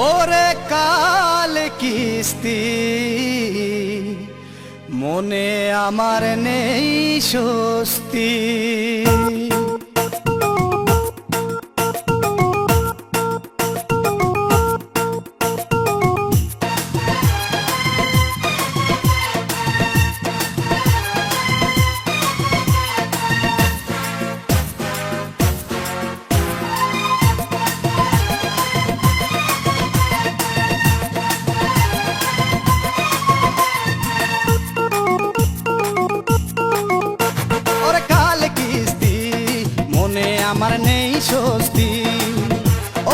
ওরে কাল কিস্তি মনে আমার নেই স্বস্তি। আমার নেই স্বস্তি,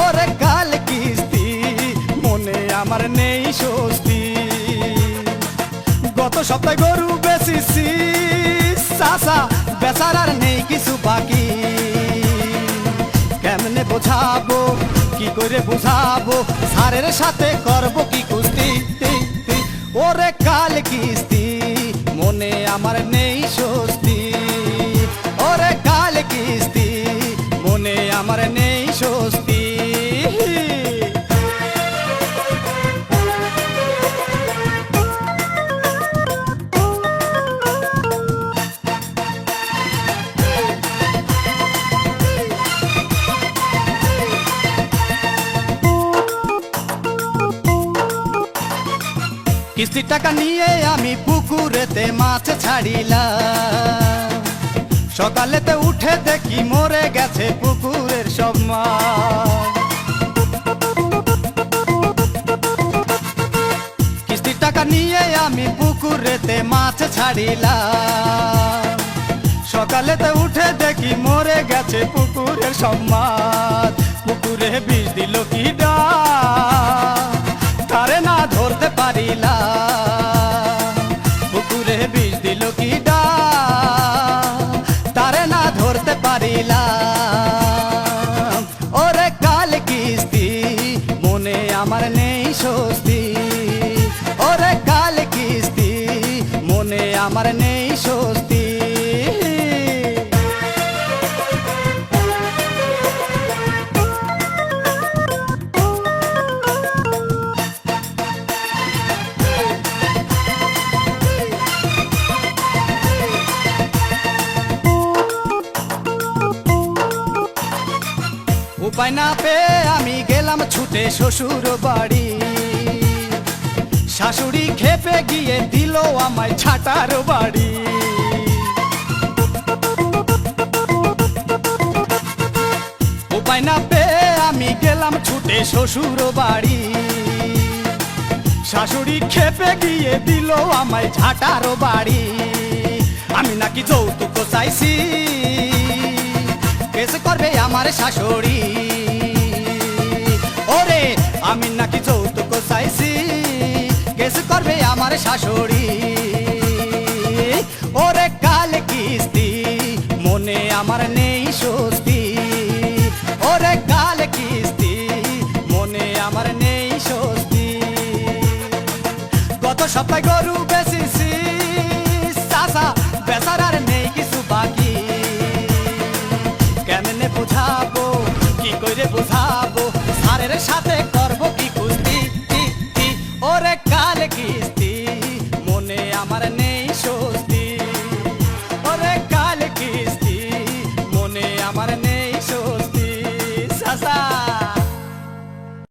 ওরে কাল কিস্তি মনে আমার নেই স্বস্তি। গত সপ্তাহে গরু বেচেছি চাচা, বেচার আর নেই কিছু বাকি। কেমনে বোঝাবো, কি করে বোঝাবো, সারের সাথে করবো কি কুস্তি। ওরে কাল কিস্তি মনে আমার নেই স্বস্তি, ওরে কাল কিস্তি মনে আমার নেই স্বস্তি। কিস্তির টাকা নিয়ে আমি পুকুরেতে মাছ ছাড়িলাম, সকালেতে উঠে দেখি মরে গেছে পুকুরের সব মাছ। কিস্তির টাকা নিয়ে আমি পুকুরেতে মাছ ছাড়িলাম, সকালেতে উঠে দেখি মরে গেছে পুকুরের সব মাছ। পুকুরে বিষ দিল কি ডা, তারে না ধরতে পারিলাম। পুকুরে বিষ দিল কি ডা, তারে না ধরতে পারিলাম। ওরে কাল কিস্তি মনে আমার নেই স্বস্তি, ওরে কাল কিস্তি মনে আমার নেই স্বস্তি। উপায় না পেয়ে আমি গেলাম ছুটে শ্বশুর বাড়ি, শাশুড়ি খেপে গিয়ে দিল আমায় ছাটার বাড়ি। উপায় না পেয়ে আমি গেলাম ছুটে শ্বশুর বাড়ি, শাশুড়ি খেপে গিয়ে দিল আমায় ঝাঁটার বাড়ি। আমি নাকি যৌতুক চাইছি, কেস করবে আমার শাশুড়ি। ওরে আমি নাকি যৌতুক চাইছি, কেস করবে আমার শাশুড়ি। ওরে কাল কিস্তি মনে আমার নেই স্বস্তি, ওরে কাল কিস্তি মনে আমার নেই স্বস্তি। গত সপ্তাহে গরু বেচেছি চাচা, বেচার আর নেই কিছু বাকি। কেমনে বোঝাবো, কি করে বোঝাবো, সারের সাথে